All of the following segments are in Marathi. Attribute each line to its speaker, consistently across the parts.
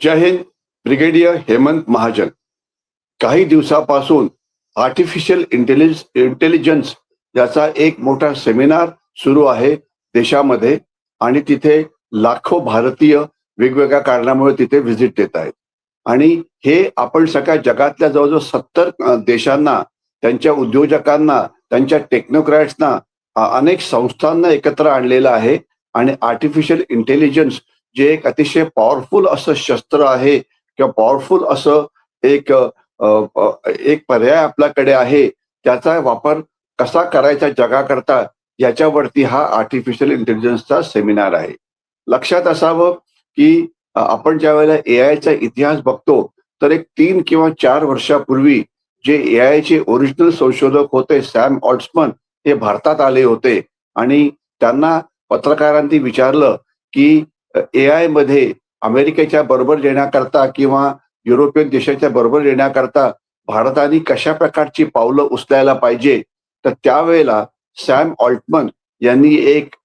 Speaker 1: जय हिंद. ब्रिगेडियर हेमंत महाजन. काही दिवसापासून आर्टिफिशियल इंटेलिजन्स याचा एक मोठा सेमिनार सुरू आहे देशामध्ये आणि तिथे लाखो भारतीय वेगवेगळ्या कारणामुळे तिथे व्हिजिट देत आहेत. आणि हे आपण सगळ्या जगातल्या जवळजवळ 70 देशांना, त्यांच्या उद्योजकांना, त्यांच्या टेक्नोक्रॅट्सना, अनेक संस्थांना एकत्र आणलेलं आहे. आणि आर्टिफिशियल इंटेलिजन्स जे एक अतिशय पॉवरफुल असं शस्त्र आहे किंवा पॉवरफुल असं एक एक पर्याय आपल्याकडे आहे, त्याचा वापर कसा करायचा जगाकरता याच्यावरती हा आर्टिफिशियल इंटेलिजन्सचा सेमिनार आहे. लक्षात असावं की आपण ज्या वेळेला एआयचा इतिहास बघतो तर एक 3 किंवा 4 वर्षापूर्वी जे एआयचे ओरिजिनल संशोधक होते सॅम ऑल्ट्मन, हे भारतात आले होते आणि त्यांना पत्रकारांनी विचारलं की एआय मध्ये अमेरिकेच्या बरोबर येण्याकरता किंवा युरोपियन देशाच्या बरोबर येण्याकरता भारताने कशा प्रकारची पावलं उचलायला पाहिजे. तर त्यावेळेला सॅम ऑल्टमन यांनी एक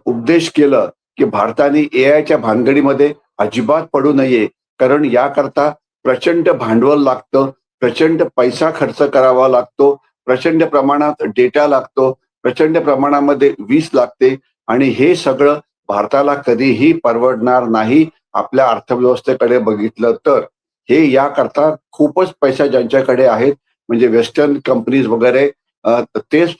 Speaker 1: उपदेश केलं की भारताने एआयच्या भानगडीमध्ये अजिबात पडू नये, कारण याकरता प्रचंड भांडवल लागतं, प्रचंड पैसा खर्च करावा लागतो, प्रचंड प्रमाणात डेटा लागतो, प्रचंड प्रमाणामध्ये वीज लागते आणि हे सगळं भारताला कधीही परवडणार नाही. आपल्या अर्थव्यवस्थेकडे बघितलं तर हे याकरता खूपच पैसा ज्यांच्याकडे आहेत, म्हणजे वेस्टर्न कंपनीज वगैरे, त्याच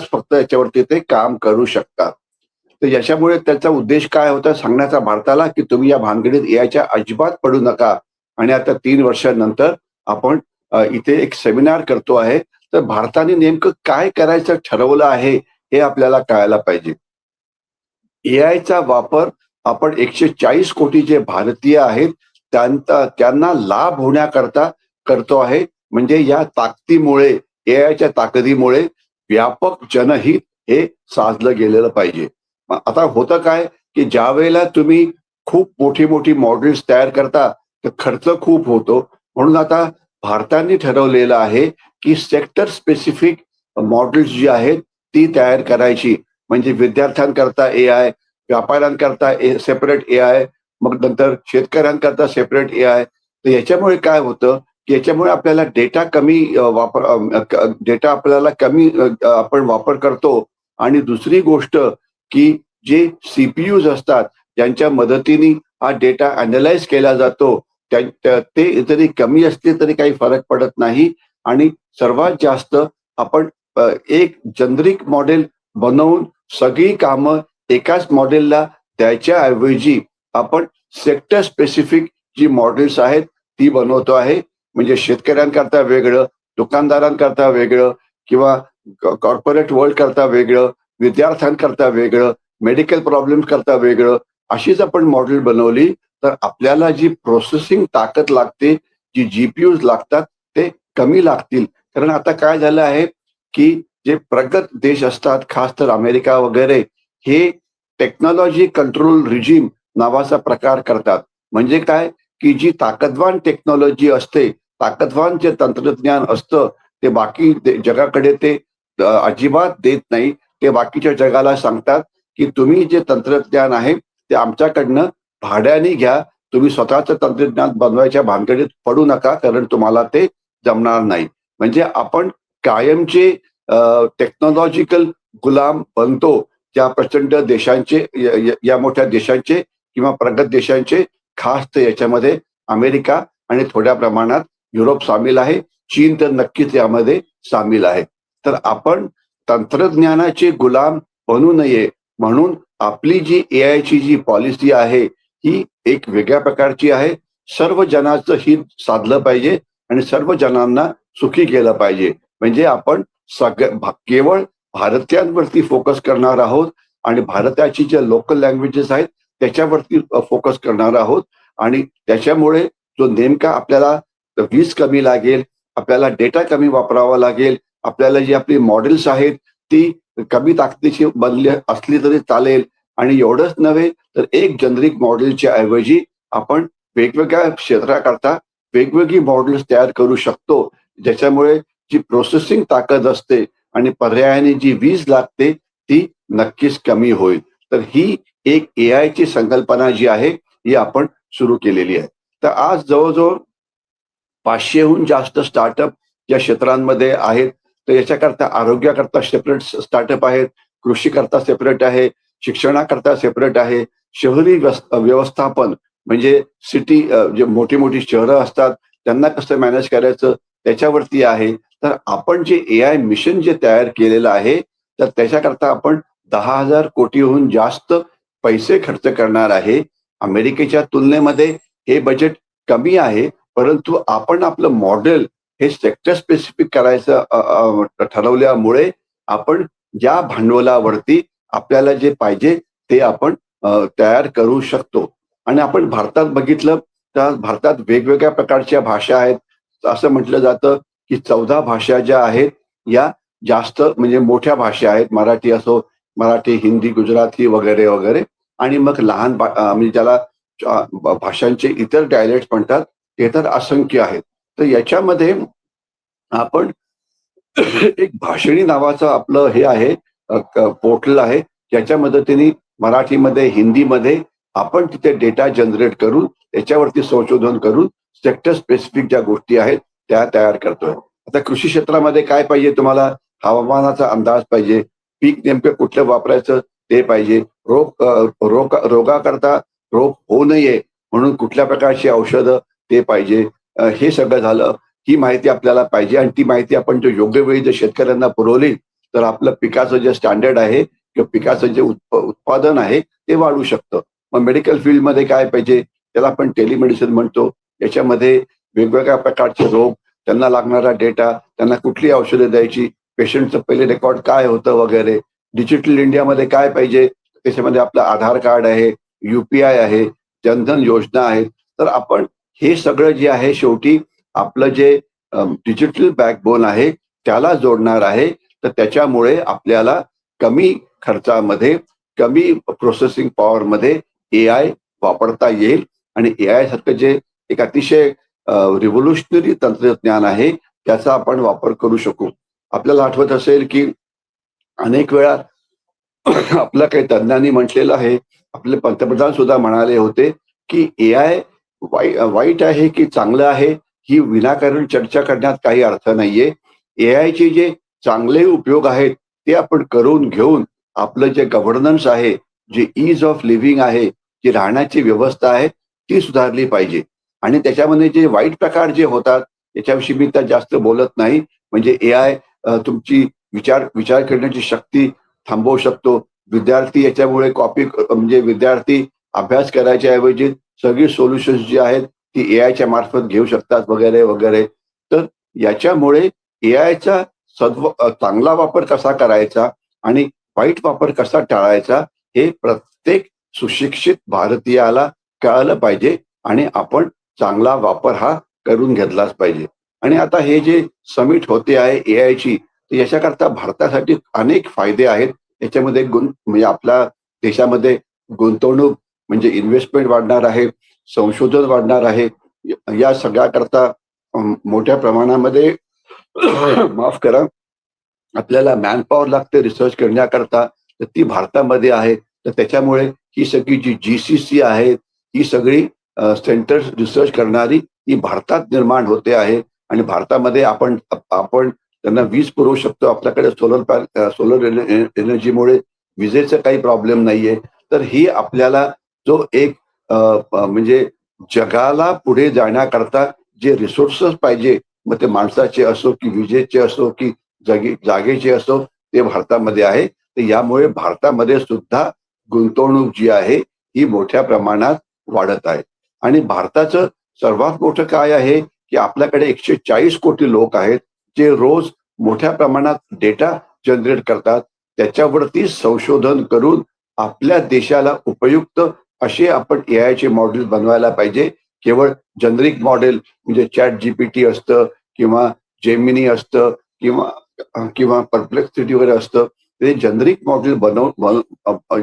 Speaker 1: फक्त याच्यावरती ते काम करू शकतात. तर याच्यामुळे त्याचा उद्देश काय होता सांगण्याचा भारताला, की तुम्ही या भानगडीत याच्या अजिबात पडू नका. आणि आता 3 वर्षांनंतर आपण इथे एक सेमिनार करतो आहे. तर भारताने नेमकं काय करायचं ठरवलं आहे हे आपल्याला कळायला पाहिजे. एआयचा वापर आपण 140 कोटी जे भारतीय आहेत त्यांना लाभ होण्याकरता करतो आहे. म्हणजे या ताकदीमुळे, एआयच्या ताकदीमुळे व्यापक जनहित हे साधलं गेलेलं पाहिजे. आता होतं काय की ज्या वेळेला तुम्ही खूप मोठी मोठी मॉडेल्स तयार करता तर खर्च खूप होतो. म्हणून आता भारताने ठरवलेलं आहे की सेक्टर स्पेसिफिक मॉडेल्स जी आहेत ती तयार करायची. म्हणजे विद्यार्थ्यांकरता एआय, व्यापाऱ्यांकरता सेपरेट एआय, मग नंतर शेतकऱ्यांकरता सेपरेट एआय. तर याच्यामुळे काय होतं की याच्यामुळे आपल्याला डेटा कमी डेटा आपल्याला कमी आपण वापर करतो. आणि दुसरी गोष्ट की जे सीपीयूज असतात ज्यांच्या मदतीने हा डेटा अॅनलाइज केला जातो ते जरी कमी असले तरी काही फरक पडत नाही. आणि सर्वात जास्त आपण एक जनरिक मॉडेल बनवून सगळी कामं एकाच मॉडेलला द्यायच्या ऐवजी आपण सेक्टर स्पेसिफिक जी मॉडेल्स आहेत ती बनवतो आहे. म्हणजे शेतकऱ्यांकरता वेगळं, दुकानदारांकरता वेगळं, किंवा कॉर्पोरेट वर्ल्ड करता वेगळं, विद्यार्थ्यांकरता वेगळं, मेडिकल प्रॉब्लेम्स करता वेगळं, अशीच आपण मॉडेल बनवली तर आपल्याला जी प्रोसेसिंग ताकद लागते, जी जीपीयूज लागतात ते कमी लागतील. कारण आता काय झालं आहे की जे प्रगत देश असतात, खास तर अमेरिका वगैरे, हे टेक्नॉलॉजी कंट्रोल रिजिम नावाचा प्रकार करतात. म्हणजे काय की जी ताकदवान टेक्नॉलॉजी असते, ताकदवान जे तंत्रज्ञान असतं ते बाकी जगाकडे ते अजिबात देत नाही. ते बाकीच्या जगाला सांगतात की तुम्ही जे तंत्रज्ञान आहे ते आमच्याकडनं भाड्याने घ्या, तुम्ही स्वतःचं तंत्रज्ञान बनवायच्या भानगडीत पडू नका, कारण तुम्हाला ते जमणार नाही. म्हणजे आपण कायमचे टेक्नॉलॉजिकल गुलाम बनतो ज्या प्रचंड देशांचे, या मोठ्या देशांचे किंवा प्रगत देशांचे. खास तर याच्यामध्ये अमेरिका आणि थोड्या प्रमाणात युरोप सामील आहे. चीन तर नक्कीच यामध्ये सामील आहे. तर आपण तंत्रज्ञानाचे गुलाम बनू नये म्हणून आपली जी एआयची जी पॉलिसी आहे ही एक वेगळ्या प्रकारची आहे. सर्व जनाचं हित साधलं पाहिजे आणि सर्व जनांना सुखी केलं पाहिजे. म्हणजे आपण केवळ भारतीयांवरती फोकस करणार आहोत आणि भारताची जे लोकल लँग्वेजेस आहेत त्याच्यावरती फोकस करणार आहोत. आणि त्याच्यामुळे जो नेमका आपल्याला वीज कमी लागेल, आपल्याला डेटा कमी वापरावा लागेल, आपल्याला जी आपली मॉडेल्स आहेत ती कमी ताकदीची बनली असली तरी चालेल. आणि एवढंच नव्हे तर एक जनरिक मॉडेलच्या ऐवजी आपण वेगवेगळ्या क्षेत्राकरता वेगवेगळी मॉडेल्स तयार करू शकतो, ज्याच्यामुळे जी प्रोसेसिंग ताकद असते आणि पर्यायाने जी वीज लागते ती नक्कीच कमी होईल. तर ही एक एआयची संकल्पना जी आहे ही आपण सुरू केलेली आहे. तर आज जवळजवळ 500हून जास्त स्टार्टअप या क्षेत्रांमध्ये आहेत. तर याच्याकरता आरोग्याकरता सेपरेट स्टार्टअप आहेत, कृषीकरता सेपरेट आहे, शिक्षणाकरता सेपरेट आहे, शहरी व्यवस्थापन म्हणजे सिटी जे मोठी-मोठी शहरं असतात, त्यांना कसं मॅनेज करायचं त्याच्यावरती आहे. तर आपण जे एआय मिशन जे तयार केलेलं आहे, तर त्याच्याकरता आपण 10,000 कोटीहून जास्त पैसे खर्च करणार आहे. अमेरिकेच्या तुलनेमध्ये हे बजेट कमी आहे, परंतु आपण आपलं मॉडेल हे सेक्टर स्पेसिफिक करायचं ठरवल्यामुळे आपण ज्या भांडवलावरती आपल्याला जे पाहिजे ते आपण तयार करू शकतो. आणि आपण भारतात बघितलं तर भारतात वेगवेगळ्या प्रकारच्या भाषा आहेत. असं म्हटलं जातं की 14 भाषा ज्या आहेत या जास्त म्हणजे मोठ्या भाषा आहेत. मराठी असो, मराठी, हिंदी, गुजराती वगैरे, वगैरे. आणि मग लहान म्हणजे ज्याला भाषांचे इतर डायलेक्ट्स म्हणतात, ते तर असंख्य आहेत. तर याच्यामध्ये आपण एक भाषणी नावाचं आपलं हे आहे पोर्टल आहे, ज्याच्या मदतीने मराठीमध्ये, हिंदीमध्ये आपण तिथे डेटा जनरेट करून त्याच्यावरती संशोधन करून सेक्टर स्पेसिफिक ज्या गोष्टी आहेत त्या तयार करतोय. आता कृषी क्षेत्रामध्ये काय पाहिजे तुम्हाला? हवामानाचा अंदाज पाहिजे, पीक नेमकं कुठलं वापरायचं ते पाहिजे, रोगाकरता रोग होऊ नये म्हणून कुठल्या प्रकारची औषधं ते पाहिजे. हे सगळं झालं. ही माहिती आपल्याला पाहिजे आणि ती माहिती आपण जर योग्य वेळी जर शेतकऱ्यांना पुरवली तर आपलं पिकाचं जे स्टँडर्ड आहे किंवा पिकाचं जे उत्पादन आहे ते वाढू शकतं. मग मेडिकल फील्डमध्ये काय पाहिजे? त्याला आपण टेलिमेडिसिन म्हणतो. याच्यामध्ये वेगवेगळ्या प्रकारचे रोग, त्यांना लागणारा डेटा, त्यांना कुठली औषधं द्यायची, पेशंटचं पहिले रेकॉर्ड काय होतं वगैरे. डिजिटल इंडियामध्ये काय पाहिजे? त्याच्यामध्ये आपलं आधार कार्ड आहे, UPI आहे, जनधन योजना आहे. तर आपण हे सगळं जे आहे शेवटी आपलं जे डिजिटल बॅकबोन आहे त्याला जोडणार आहे. तर त्याच्यामुळे आपल्याला कमी खर्चामध्ये, कमी प्रोसेसिंग पॉवरमध्ये एआय वापरता येईल आणि एआय सारखं जे एक अतिशय रिव्होल्युशनरी तंत्रज्ञान आहे त्याचा आपण वापर करू शकू. आपल्याला आठवत असेल की अनेक वेळा आपल्या काही तज्ञांनी म्हटलेलं आहे, आपले पंतप्रधान सुद्धा म्हणाले होते की एआय वाईट आहे की चांगलं आहे ही विनाकारण चर्चा करण्यात काही अर्थ नाहीये. एआयचे जे चांगले उपयोग आहेत ते आपण करून घेऊन आपलं जे गव्हर्नन्स आहे, जे ईज ऑफ लिव्हिंग आहे, जी राहण्याची व्यवस्था आहे ती सुधारली पाहिजे. आणि त्याच्यामध्ये जे वाईट प्रकार जे होतात त्याच्याविषयी मी तर जास्त बोलत नाही. म्हणजे एआय तुमची विचार करण्याची शक्ती थांबवू शकतो. विद्यार्थी याच्यामुळे म्हणजे विद्यार्थी अभ्यास करायच्या ऐवजी सगळी सोल्युशन्स जी आहेत ती एआयच्या मार्फत घेऊ शकतात वगैरे, वगैरे. तर याच्यामुळे एआयचा चांगला वापर कसा करायचा आणि वाईट वापर कसा टाळायचा हे प्रत्येक सुशिक्षित भारतीयाला कळालं पाहिजे आणि आपण चांगला वापर हा करून घेतलाच पाहिजे. आणि आता हे जे समिट होते आहे एआयची, याच्याकरता भारतासाठी अनेक फायदे आहेत. याच्यामध्ये म्हणजे आपल्या देशामध्ये गुंतवणूक म्हणजे इन्व्हेस्टमेंट वाढणार आहे, संशोधन वाढणार आहे. या सगळ्याकरता मोठ्या प्रमाणामध्ये माफ करा, आपल्याला मॅनपॉवर लागते रिसर्च करण्याकरता, तर ती भारतामध्ये आहे. तर त्याच्यामुळे ही सगळी जी GCC आहेत, ही सगळी सेंटर्स रिसर्च करणारी ही भारतात निर्माण होते आहे आणि भारतामध्ये आपण आपण त्यांना वीज पुरवू शकतो. आपल्याकडे सोलर एनर्जीमुळे विजेचा काही प्रॉब्लेम नाहीये. तर ही आपल्याला जो एक म्हणजे जगाला पुढे जाण्याकरता जे रिसोर्सेस पाहिजे, मग ते माणसाचे असो की विजेचे असो की जागेचे असो, ते भारतामध्ये आहे. तर यामुळे भारतामध्ये सुद्धा गुंतवणूक जी आहे ही मोठ्या प्रमाणात वाढत आहे. आणि भारताचं सर्वात मोठं काय आहे की आपल्याकडे 140 कोटी लोक आहेत जे रोज मोठ्या प्रमाणात डेटा जनरेट करतात. त्याच्यावरती संशोधन करून आपल्या देशाला उपयुक्त असे आपण एआयचे मॉडेल बनवायला पाहिजे. केवळ जनरिक मॉडेल म्हणजे ChatGPT असतं किंवा जेमिनी असतं किंवा किंवा परप्लेक्सिटी वगैरे असतं. ते जनरिक मॉडेल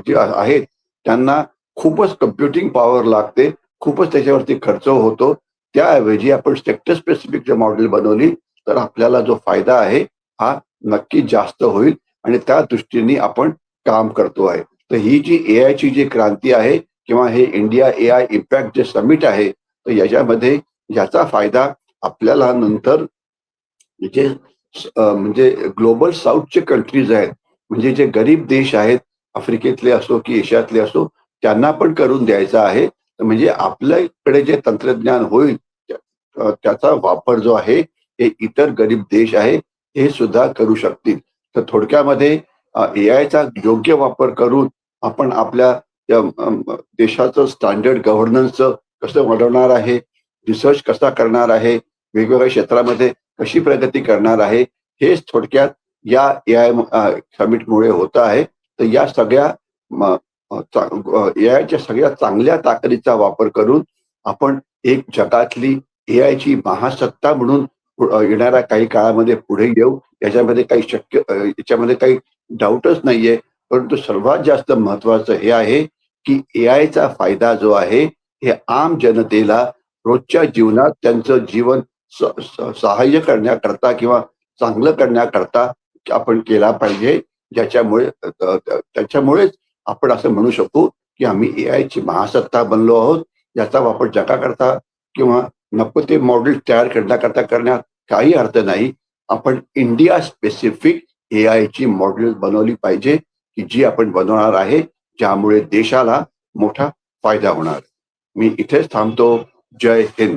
Speaker 1: जे आहेत त्यांना खूपच कम्प्युटिंग पॉवर लागते, खूपच त्याच्यावरती खर्च होतो. त्याऐवजी आपण सेक्टर स्पेसिफिक जर मॉडेल बनवली तर आपल्याला जो फायदा आहे हा नक्की जास्त होईल आणि त्या दृष्टीने आपण काम करतो आहे. तर ही जी एआयची जी क्रांती आहे किंवा हे इंडिया AI इम्पॅक्ट जे समिट आहे, तर याच्यामध्ये याचा फायदा आपल्याला नंतर जे म्हणजे ग्लोबल साऊथचे कंट्रीज आहेत, म्हणजे जे गरीब देश आहेत, आफ्रिकेतले असो की एशियातले असो, त्यांना पण करून द्यायचा आहे. तर म्हणजे आपल्याकडे जे तंत्रज्ञान होईल, त्याचा वापर जो आहे, हे इतर गरीब देश आहे, हे सुद्धा करू शकतील. तर थोडक्यामध्ये एआयचा योग्य वापर करून आपण आपल्या देशाचं स्टँडर्ड गव्हर्नन्सचं कसं वाढवणार आहे, रिसर्च कसा करणार आहे, वेगवेगळ्या क्षेत्रामध्ये कशी प्रगती करणार आहे, हेच थोडक्यात या एआय समिटमुळे होत आहे. तर या सगळ्या एआयच्या सगळ्या चांगल्या ताकदीचा वापर करून आपण एक जगातली एआयची महासत्ता म्हणून येणाऱ्या काही काळामध्ये पुढे येऊ. याच्यामध्ये काही याच्यामध्ये काही डाऊटच नाहीये. परंतु सर्वात जास्त महत्वाचं हे आहे, की एआयचा फायदा जो आहे, हे आम जनतेला रोजच्या जीवनात त्यांचं जीवन सहाय्य करण्याकरता किंवा चांगलं करण्याकरता आपण केला पाहिजे. ज्याच्यामुळे त्याच्यामुळेच आपण असं म्हणू शकू, की आम्ही एआयची महासत्ता बनलो आहोत. याचा वापर जगाकरता किंवा नको ते मॉडेल तयार करण्याकरता करण्यात काही अर्थ नाही. आपण इंडिया स्पेसिफिक एआयची मॉडेल बनवली पाहिजे, की जी आपण बनवणार आहे, ज्यामुळे देशाला मोठा फायदा होणार. मी इथेच थांबतो. जय हिंद.